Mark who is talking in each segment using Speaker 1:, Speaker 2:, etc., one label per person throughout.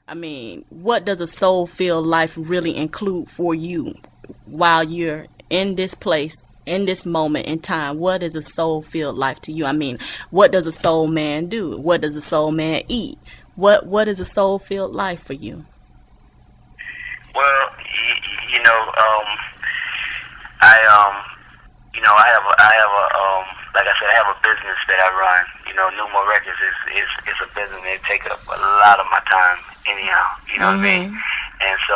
Speaker 1: I mean, what does a soul-filled life really include for you while you're in this place, in this moment in time? What is a soul-filled life to you? I mean, what does a soul man do? What does a soul man eat? What is a soul-filled life for you?
Speaker 2: Well, you know, I have a like I said, I have a business that I run. You know, Numo Records is a business that take up a lot of my time anyhow. You know what I mean? And so,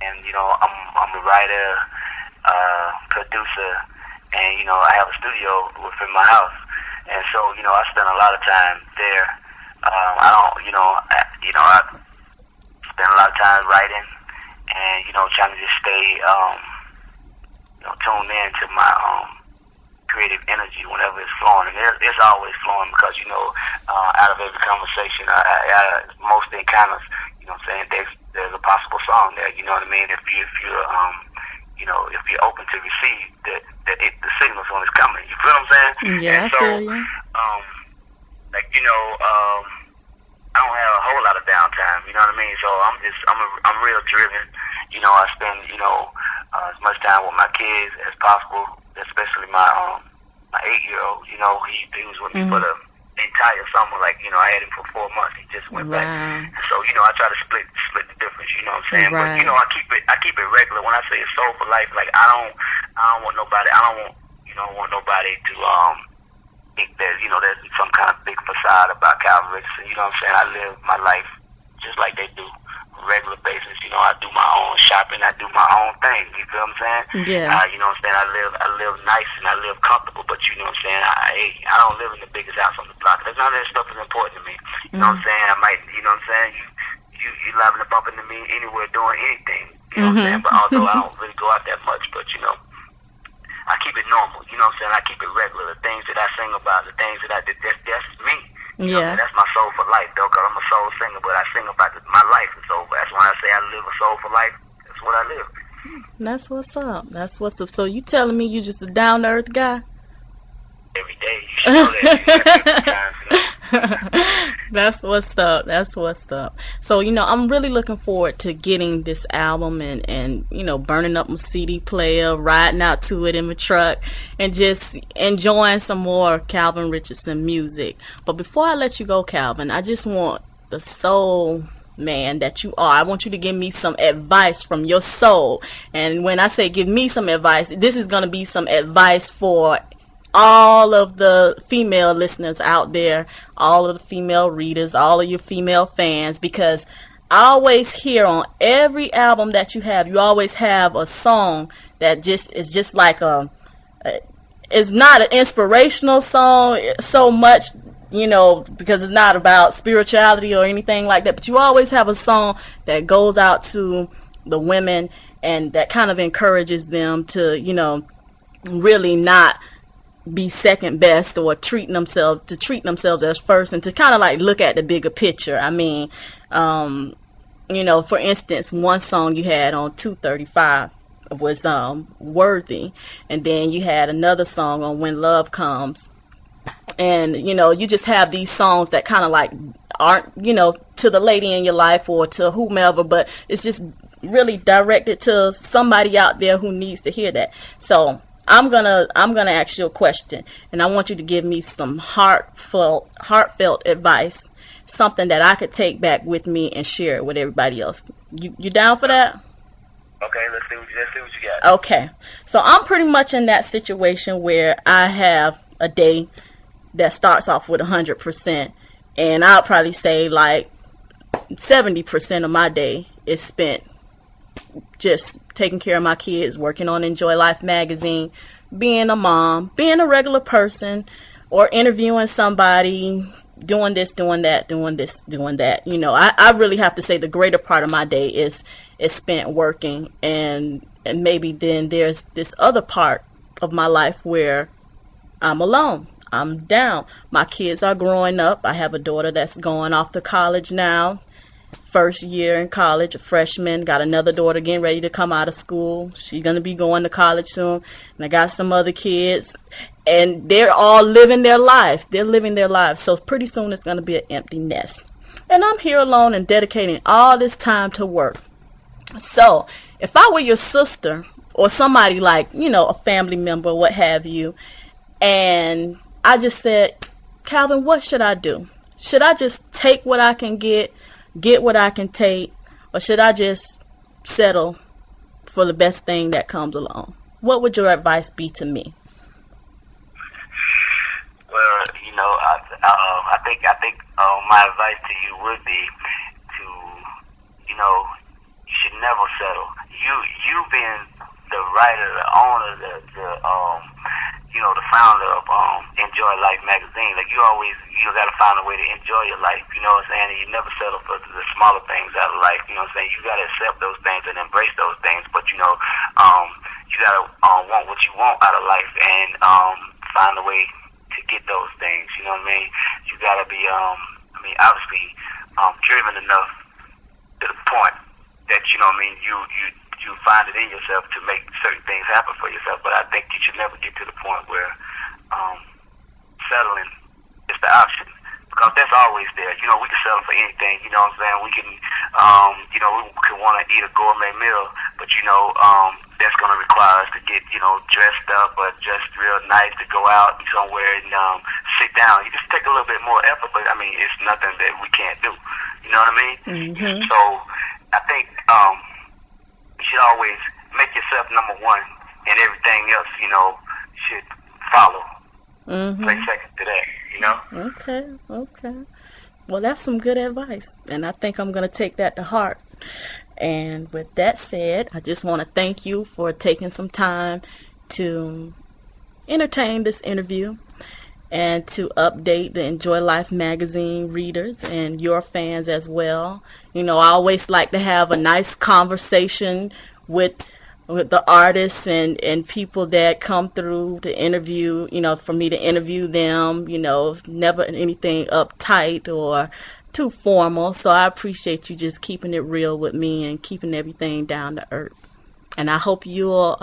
Speaker 2: and you know, I'm a writer, producer, and you know, I have a studio within my house. And so, you know, I spend a lot of time there. I spend a lot of time writing, and you know, trying to just stay, tuned in to my creative energy whenever it's flowing, and it's always flowing because you know, out of every conversation, most encounters, you know, what I'm saying there's a possible song there. You know what I mean? If you're open to receive the signals when it's coming. You feel what I'm saying?
Speaker 1: Yeah,
Speaker 2: and
Speaker 1: I feel you.
Speaker 2: I don't have a whole lot of downtime. You know what I mean? So I'm real driven. You know, I spend as much time with my kids as possible, especially my 8-year-old. You know, he was with me for the entire summer. Like, you know, I had him for 4 months. He just went back. And so, you know, I try to split the difference. You know what I'm saying? Right. But you know, I keep it regular. When I say it's soul for life, like I don't want nobody. I don't want nobody to think that there's some kind of big facade about Calvin Richardson. You know what I'm saying? I live my life just like they do. Regular basis, you know, I do my own shopping, I do my own thing. You feel what I'm saying?
Speaker 1: Yeah.
Speaker 2: You know what I'm saying? I live nice and I live comfortable, but you know what I'm saying? I don't live in the biggest house on the block. None of that stuff is important to me. You know what I'm saying? I might, you know what I'm saying? You liable to bump into me anywhere doing anything. You know what I'm saying? But although I don't really go out that much, but you know, I keep it normal. You know what I'm saying? I keep it regular. The things that I sing about, the things that I did, that's me. You know, that's my soul for life, though, because I'm a soul singer, but I sing about my life is over. That's when I say I live a soul for life. That's what I live.
Speaker 1: That's what's up. That's what's up. So you telling me you just a down-to-earth guy?
Speaker 2: Every day. You should know that.
Speaker 1: That's what's up. That's what's up. So, you know, I'm really looking forward to getting this album and you know, burning up my CD player, riding out to it in my truck, and just enjoying some more Calvin Richardson music. But before I let you go, Calvin, I just want the soul man that you are. I want you to give me some advice from your soul. And when I say give me some advice, this is going to be some advice for all of the female listeners out there, all of the female readers, all of your female fans, because I always hear on every album that you always have a song that is just like it's not an inspirational song so much, you know, because it's not about spirituality or anything like that, but you always have a song that goes out to the women and that kind of encourages them to, you know, really not be second best or treat themselves as first, and to kind of like look at the bigger picture. I mean, you know, for instance, one song you had on 235 was Worthy, and then you had another song on When Love Comes, and you know, you just have these songs that kind of like aren't, you know, to the lady in your life or to whomever, but it's just really directed to somebody out there who needs to hear that. So I'm gonna ask you a question, and I want you to give me some heartfelt advice, something that I could take back with me and share it with everybody else. You down for that?
Speaker 2: Okay, let's see what you got.
Speaker 1: Okay, so I'm pretty much in that situation where I have a day that starts off with 100%, and I'll probably say like 70% of my day is spent just taking care of my kids, working on Enjoy Life magazine, being a mom, being a regular person, or interviewing somebody, doing this, doing that, doing this, doing that. You know, I really have to say the greater part of my day is spent working, and maybe then there's this other part of my life where I'm alone. I'm down. My kids are growing up. I have a daughter that's going off to college now. First year in college, a freshman. Got another daughter getting ready to come out of school. She's going to be going to college soon. And I got some other kids, and they're all living their life. They're living their lives. So pretty soon it's going to be an empty nest. and I'm here alone and dedicating all this time to work. So if I were your sister or somebody like, a family member, what have you, and I just said, Calvin, what should I do? Should I just take what I can get what I can take, or should I just settle for the best thing that comes along? What would your advice be to me?
Speaker 2: Well, I think my advice to you would be to, you should never settle. You being the writer, the owner, the founder of Enjoy Life magazine, like you got to find a way to enjoy your life. You know what I'm saying? And you never settle for the smaller things out of life. You know what I'm saying? You got to accept those things and embrace those things. But you got to want what you want out of life and find a way to get those things. You know what I mean? You got to be, obviously, driven enough to the point that you find it in yourself to make certain things happen for yourself. But I think you should never get to the point where settling is the option, because that's always there. We can settle for anything. You know what I'm saying? We can, we can want to eat a gourmet meal, but that's going to require us to get dressed up or just real nice to go out somewhere and sit down. You just take a little bit more effort, but it's nothing that we can't do. You know what I mean?
Speaker 1: Mm-hmm.
Speaker 2: So I think you should always make yourself number one, and everything else, should follow.
Speaker 1: Mm-hmm.
Speaker 2: Play second to that,
Speaker 1: Okay. Well, that's some good advice, and I think I'm going to take that to heart. And with that said, I just want to thank you for taking some time to entertain this interview and to update the Enjoy Life magazine readers and your fans as well. I always like to have a nice conversation with the artists and people that come through to interview, for me to interview them, never anything uptight or too formal. So I appreciate you just keeping it real with me and keeping everything down to earth. And I hope you'll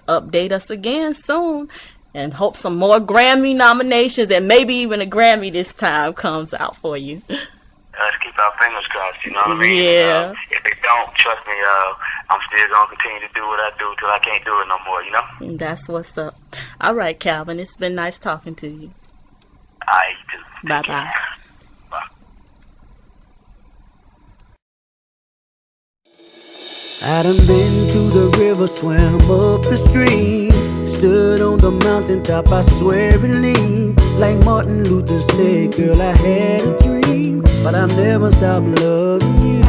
Speaker 1: update us again soon, and hope some more Grammy nominations and maybe even a Grammy this time comes out for you.
Speaker 2: Let's keep our fingers crossed, you know what I mean?
Speaker 1: Yeah.
Speaker 2: If they don't, trust me, I'm still going to continue to do what I do till I can't do it no more,
Speaker 1: That's what's up. All right, Calvin, it's been nice talking to you.
Speaker 2: All right, you too.
Speaker 1: Bye-bye.
Speaker 2: Bye.
Speaker 3: I done been to the river, swam up the stream, stood on the mountaintop, I swear it leaned. Like Martin Luther said, girl, I had a dream, but I've never stopped loving you.